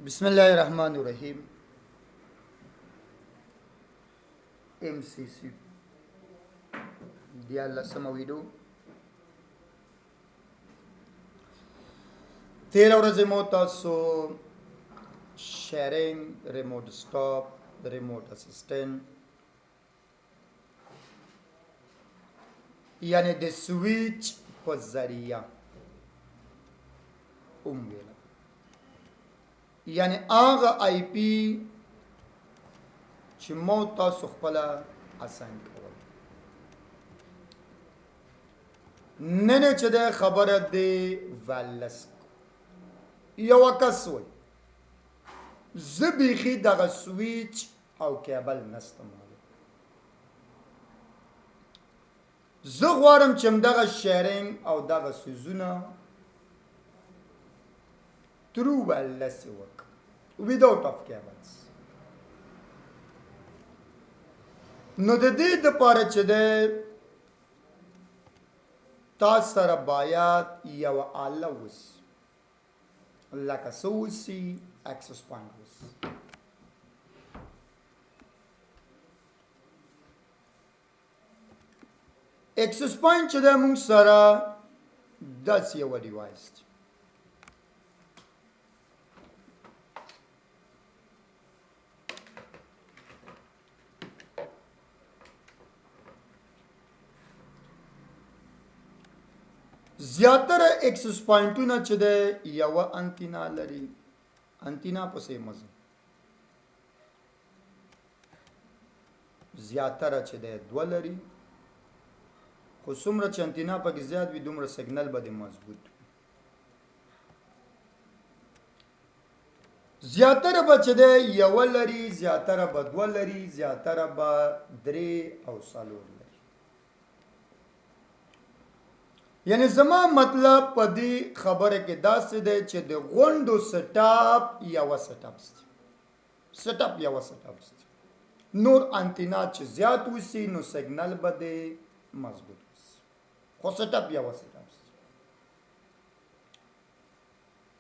بسم الله الرحمن الرحیم MCSE دیالسمه ویډیو تیر ورځې مو تاسو شیرینګ ریموټ سټاپ ریموټ اسسټنټ یعنی د سویچ په ذریعہ ویل یعنی هغه آی پی چې مو تاسو خپل اساین کول نن چې د خبره دی والس یو کس وي زبیخي دغه سویچ او کیبل نستم زه غواړم چې دغه شیرینګ او دغه سوزونه through wireless work without of cables نو د دې لپاره چې د تاسو سره باید یو آله وسی لکه سوسی اکسس پوینټ وسی اکسس پوینټ چې د موږ سره داسې یو ډیوایس دی زیاتره اکسس پوینټونه چې د یو انتینا لري انتینا په سه مزه زیاتره چې د دوه لري خو څومره چې انتینا پکې زیات وي دومره سیګنل به مضبوط زیاتره به چې د یو لري زیاتره به دوه لري زیاتره به درې او څلور لري یعنی زما مطلب په دې خبره کې داسې دی چې د غونډو سټاپ یو سټاپ دی سټاپ یو سټاپ دی نور انتینا چې زیات وسی نو سیګنل به د مضبوط وسی خو سټاپ یو سټاپ دی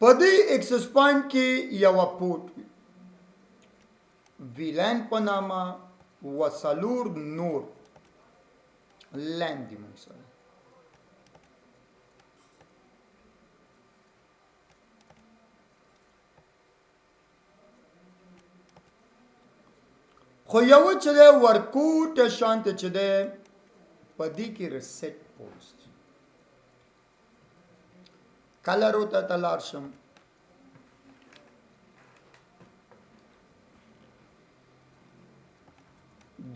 په دې اکسس پوینټ کې یو پورت ویلان په نامه وسلور نور لاندې موږ سره خو یو چې د ورکوټ شانت چې د پدې کې ریسټ پوسټ کلر وته تلار شم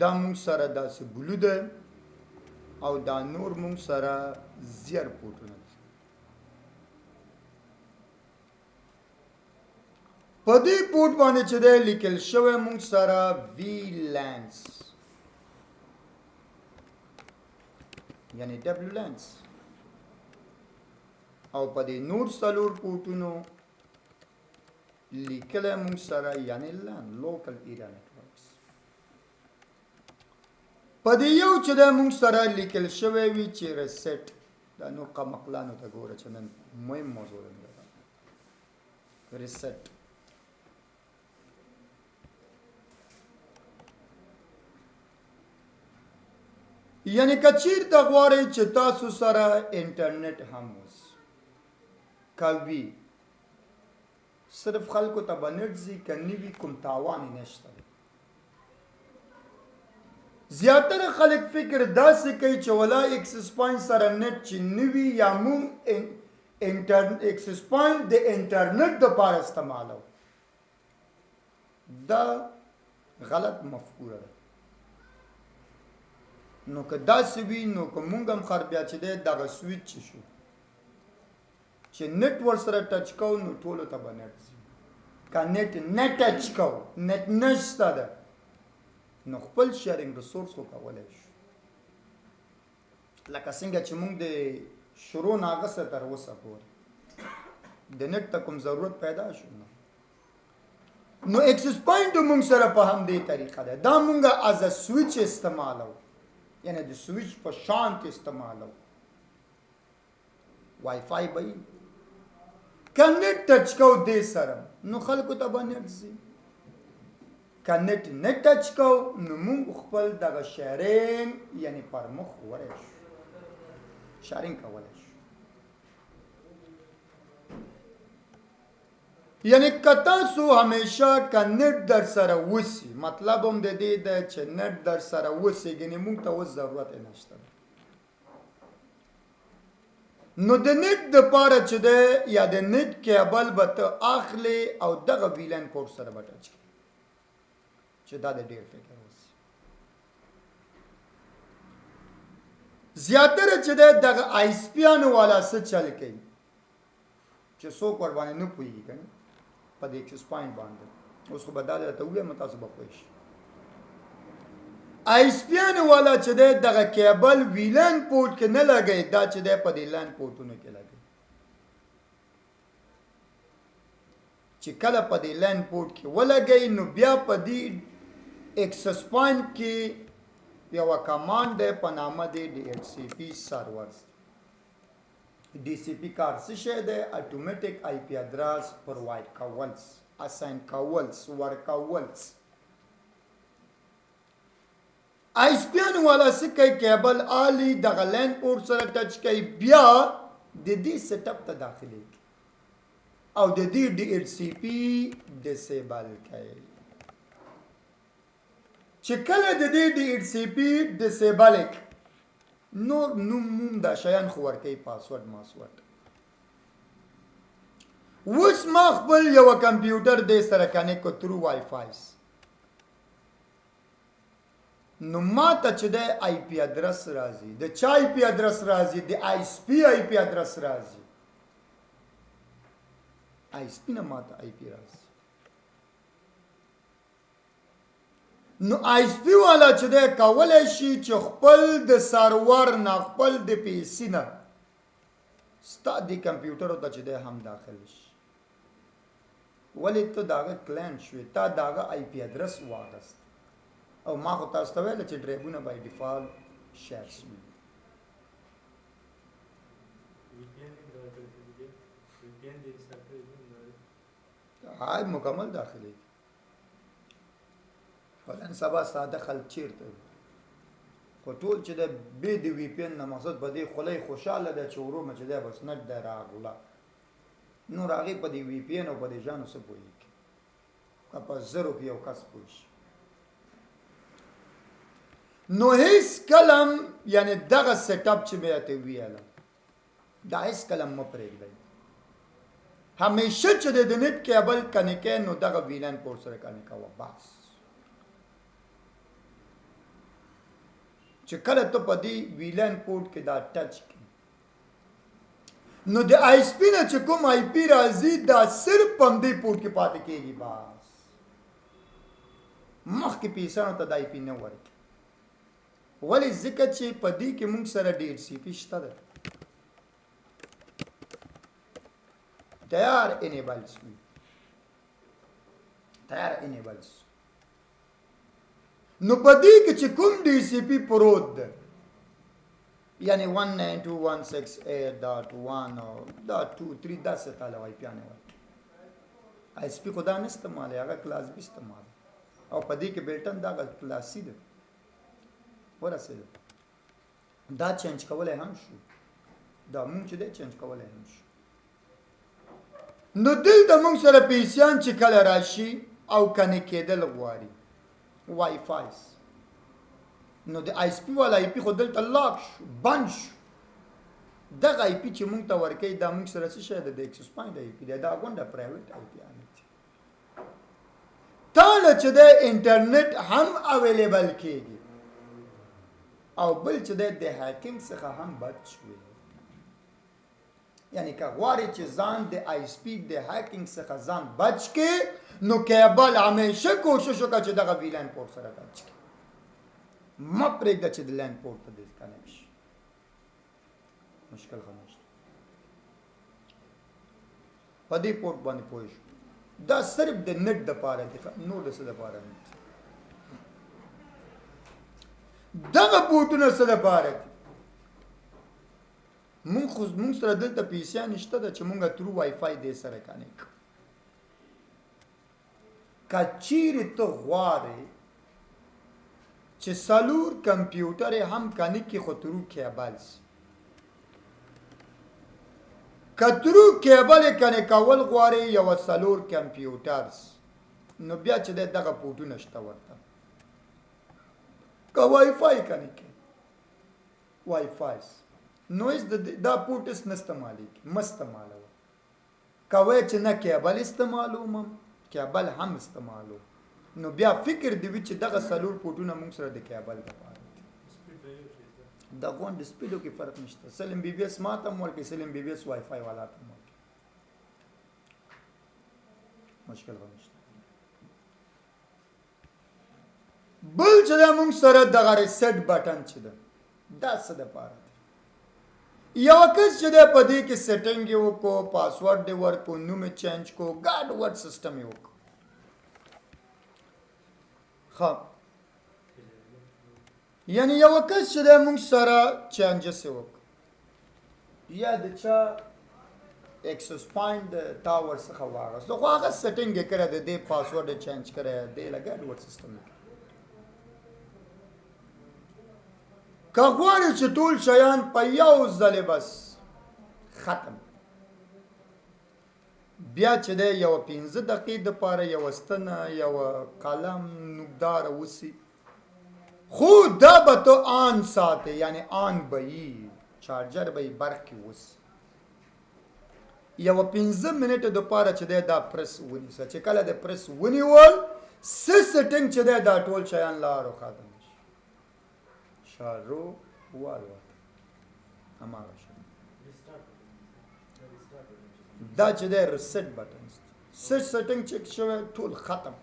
دا مونږ سره داسې بلو ده او دا نور مونږ سره زیر پورټونه په دې پورټ باندې چې د لیکل شوی مونږ سره وی لانس یعنی ډبلیو لانس او په دې نور څلور پورټونو لیکل مونږ سره یعنی لان لوکل ایریا نیټورکس په دې یو چې د مونږ سره لیکل شوی وی چې ریسټ دا نو قمقلانو ته ګوره چې نن مهم موضوع ده ریسټ یعنی کچیر ته غواړئ چې تاسو سره انټرنیټ هم وس کوي صرف خلکو ته بنرځي کني وی کوم تاوان نشته زیاتره خلک فکر داسې کوي چې ولا اکسس پوینټ سره نت چې نوي یا مون اکسس پوینټ د انټرنیټ لپاره استعمالو دا غلط مفکوره ده نو که داسې وي نو که مونږ هم خر بیا چې دی دغه سویچ شو چې نت ور سره ټچ کوو نو ټولو ته به نت ځي که نت نه ټچ کوو نت نشته ده نو خپل شیرینګ ریسورس خو کولی شو لکه څنګه چې مونږ د شروع نه هغسې تر اوسه پورې د نت ته کوم ضرورت پیدا شو نو اکسس پوینټ مونږ سره په همدې طریقه ده دا مونږ از ا سویچ استعمالو یعنی د سویچ په شانت استعمالو وای فای به کنیټ ټچ کو دې سره نو خلکو ته به نیټ ځي کنیټ نه ټچ کو نو موږ خپل دغه شیرینګ یعنی پرمخ وړی شو شیرینګ کولی شو یعنی که تاسو همیشه که نیټ در سره وسي مطلب هم د دې ده چې نیټ در سره وسي ګنې موږ ته اوس ضرورت یې نشته نو د نیټ دپاره چې دی یا د نیټ کیبل به ته اخلې او دغه ویلن پورټ سره به ټچ کړې چې دا د ډېر فکر وسي زیاتره چې دی دغه آیس پیانو والا څه چل کوي چې څوک ورباندې نه پوهېږي که نه په دې اکسس پوینټ باندې اوس خو به دا درته ووایم تاسو به پوه شئ آیس پیانو والا چې دی دغه کیبل ویلن پورټ کې نه لګوي دا چې دی په دې لین پورټونو کې لګوي چې کله په دې لین پورټ کې ولګوي نو بیا په دې اکسس پوینټ کې یوه کمانډ دی په نامه دی DHCP سرورز DCP کار څه شی دی اتوماتیک آی پی ادرس پرووایډ کولس اساین کولس ورکولس آیس پیانو والا څه کوي کیبل آلی دغه لین پورټ سره ټچ کوي بیا د دې سیټ اپ ته داخلېږي او د دې DHCP ډسیبل کوي چې کله د دې DHCP ډسیبل نور نوم دا شیان خو ورکوي پاسورډ ماسورډ اوس ما خپل یوه کمپیوټر دې سره کنیکټ کړو ترو وای فایس نو ما ته چې دی آی پی ادرس راځي د چا آی پی ادرس راځي د آیس پی آی پی ادرس راځي آیس پی نه ما ته آی پی راځي نو آیس پی والا چې دی کولی شي چې خپل د سرور نه خپل د پی سی نه ستا د کمپیوټرو ته چې دی هم داخل شي ولې ته د هغه کلاینټ شوې تا د هغه آی پی ادرس واغست او ما خو تاسو ته ویله چې ډرایبونه بای ډیفالټ شیر شوي هاي مکمل داخلي فلان سبا ساده خلک چیرته خو ټول چې د بې د وی پی ان نه مقصد په دې خولۍ خوشحاله ده چې ورومه چې دی بس نټ دی راغله نور هغې په دې وی پی ان او په دې ژانو څه پوهېږي که په زرو کې یو کس پوه شي نو هیڅ کلم یعنی دغه سیټ اپ چې مې راته ویله دا هیڅ کلم مه پرېږدئ همیشه چې د نیټ کیبل کنیکې نو دغه ویلن پورټ سره کنیکوه بس چې کله ته په دې ویلن پورټ کې دا ټچ کړي نو د آیس پی نه چې کوم آی پی راځي دا صرف په همدې پورټ کې پاتې کېږي بس مخکې پیسانو ته د آی پی نه ورکړي ولې ځکه چې په دې کې موږ سره DHCP شته ده تیار انیبلز نو په دې کې چې کوم DHCP پروت ده یعنی 192.168.1.2.3 داسې تاله وای پیانې وای آیس پی خو دا نه استعمالوي هغه کلاس بي استعمالوي او په دې کې بلټن دغه کلاس سی ده ورسېده دا چینج کولی هم شو دا مونږ چې دی چینج کولی هم شو نو دلته مونږ سره پیسیان چې کله راشي او کنې کېدل غواړي وای فایس نو د آیس پی والا آی پی خو دلته لاک شو بند شو دغه آی پی چې مونږ ته ورکوي دا مونږ سره څه شی ده د اکسس پوینټ آی پی دی دا غونډه پرایویټ آی پی تاله چې د انټرنیټ هم اویلیبل کېږي او بل چې د هیکینګ څخه هم بچ شوي یعنی که غواړې چې ځان د آیس پی د هیکینګ څخه ځان بچ کې نو کیبل همیشه کوشش وکړه چې دغه ویلن پورټ سره ټچ کړي مه پرېږده چې د لین پورټ ته ډسکنیکټ شي مشکل خو نشته په دې پورټ باندې پوه شو دا صرف د نت دپاره دی نور د څه دپاره نه دغه پورټونه څه دپاره دي مونږ سره دلته پیسې نشته ده چې مونږه ترو وای فای دې سره کنیکټ کچیر ته غواړې چې سالور کمپیوټر هم کنیکټ کې خطرو کېبل کترو کېبل کنیکټ کول غواړي یو سالور کمپیوټرز نو بیا چې دغه پورټونه شته ورته که وای فای کنیکټ وای فای نو دا پورټس نستعمالي مستعمالو کوي چې نه کېبل استعمالوم کېبل هم استعمالو نو بیا فکر دی چې دغه سالور پورټونه موږ سره د کېبل لپاره د غونډ سپیډو کې فرق نشته سلم بي بي اس ماته مول کې سلم بي بي اس وای فای والا ته مول مشکل نشته بل چې موږ سره دغه ریسټ بٹن چې ده دا څه د پاره یو کس چې ده په دې کې سیټینګ یو کو پاسورډ دی ورکو نوم چینج کو ګاډ ورډ سیستم یو کو ها یعنی یو کس چې ده موږ سره چینجز یو یا د چا ایکسس پوینټ ټاور څخه واغسته خو هغه سیټینګ یې کړی دی دې پاسورډ چینج کړی دی لګا ګاډ ورډ سیستم که غواړې چې ټول شیان په یو ځلې بس ختم بیا چې دی یو 15 دقیقې دپاره یو ستنه یو قلم نوکدار وسی خو دا به تو آن ساتې یعنی آن به یي چارجر به یې برق کې وسی یو 15 منټه دپاره چې دی دا پرس ونیسه چې کله د پرس ونیول سیټینګ چې دی دا ټول شیان لارو ختم شارو والو هماغه شي دا چې دی ریسټ بټن سیټینګ چک شوی ټول ختم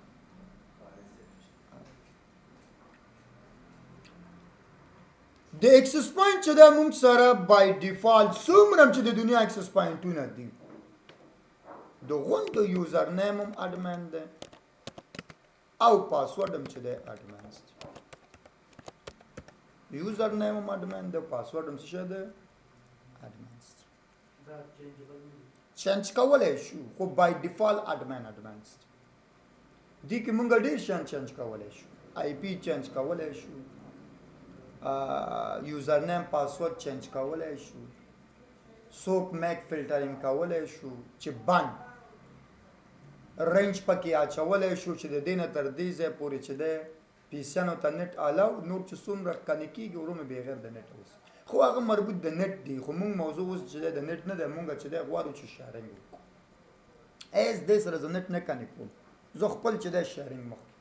د ایکسس پوینټ چې دا موږ سره بای ډیفالت څومره چې د دنیا ایکسس پوینټونه دي د غونډو یوزر نیم هم اډمن دی او پاسورډ هم چې دی اډمن دی یوزر نیم هم اډمن دی پاسورډ هم څه دی اډمن چینج کولی شو خو بای ډیفالت اډمن دی دې کې موږ ډېر شیان چینج کولی شو آی پی چینج کولی شو یوزر نیم پاسورډ چینج کولی شو سوپ میک فلټرینګ کولی شو چې بند رینج پکې اچولی شو چې د دې نه تر دې ځای پورې چې دی پیسیانو ته نت الاو نور چې څومره کنې کېږي ورومې بغیر د نت اوس خو هغه مربوط د نت دی خو موږ موضوع اوس چې دی د نت نه دی موږ چې دی غواړو چې شیرینګ وکړو ایس دې سره زه نت نه کنې کوم زه خپل چې دی شیرینګ مخکې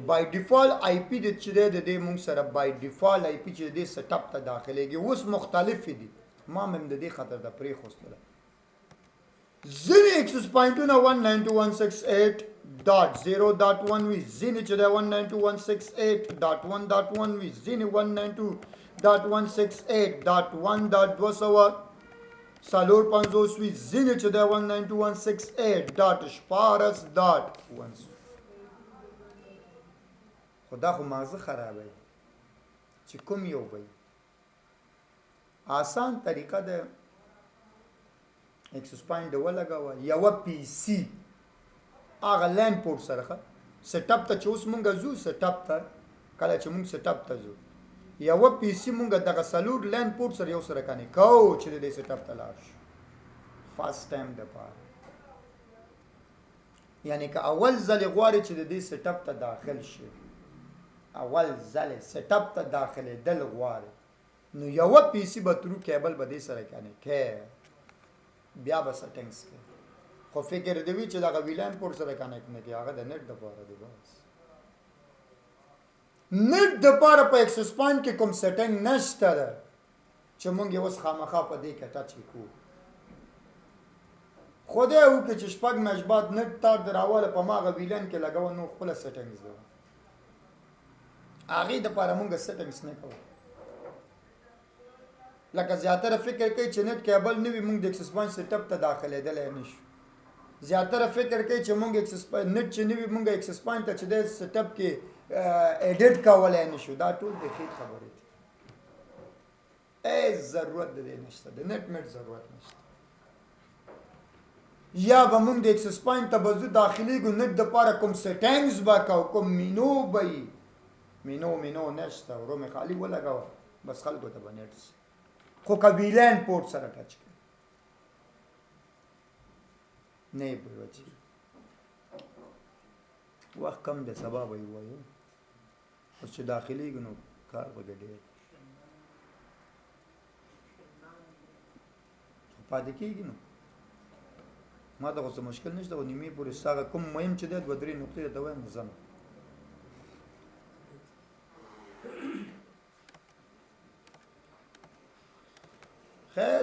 بای ډیفالت آی پی د چې دی د دې موږ سره بای ډیفالت آی پی چې د دې سیټ اپ ته داخلېږي اوس مختلف دي ما هم د دې خاطر د پرېښوستله ځینې ایکسس پوینټونه 192.168.0.1 وي ځینې چې دی 192.168.1.1 وي ځینې 192.168.1.250 وي ځینې چې دی 192.168.14.1 خو دا خو مغزه خرابوي چې کوم یو وي آسان طریقه ده ایکسس پوینټ ولګوه یوه پی سی هغه لین پورټ سره سیټ اپ ته چې اوس مونږ ځو سیټ اپ ته کله چې مونږ سیټ اپ ته ځو یوه پی سی مونږ دغه څلور لین پورټ سره یو سره کنې کوو چې د دې سیټ اپ ته لاړ شو فاست ټایم دپاره یعنی که اول ځلې غواړې چې د دې سیټ اپ ته داخل شي اول ځلې سیټ اپ ته داخلېدل غواړې نو یوه پی سی به ترو کیبل به دې سره کنې کې بیا به سیټینګز کې خو فکر دی وي چې دغه ویلان پورټ سره کنیکټ نه کړي هغه د نت دپاره دی بس نت دپاره په ایکسس پوینټ کې کوم سیټینګ نشته ده چې مونږ یې اوس خامخا په دې کې ټچ وکړو خدای وکړي چې شپږ میاشت بعد نت تار د راواله په ماغه ویلان کې لګوه نو خپله سیټینګز ده هغې دپاره مونږ سیټینګز نه کوو لکه زیاتره فکر کوي چې نت کیبل نه وي مونږ د ایکسس پوینټ سیټ اپ ته داخلېدلی نه شو زیاتره فکر کوي چې مونږ ایکسس نت چې نه وي مونږ ایکسس پوینټ ته چې دی سیټ اپ کې ایډیټ کولای نشو. دا ټول د خیر خبرې دي. ضرورت د دې نشته، د نت میټ ضرورت نشته. یا به موږ د ایکسس پوینټ ته به ځو داخلیږو، نت دپاره کوم سیټینګز به کوو، کوم مینو به وي. مینو نشته، ورو مې خالي ولګوه بس خلکو ته به نیټ شي. خو که ویلین پورټ سره ټچ کړي نه یې به وچي. وخت کم دی، سبا به یې ووایو. اوس چې داخلیږو نو کار به ډېر پاتې کېږي. نو ما ته خو څه مشکل نشته، خو نیمې پورې ستا کوم مهم چې دی 2-3 نقطې درته وایم ځم. خیر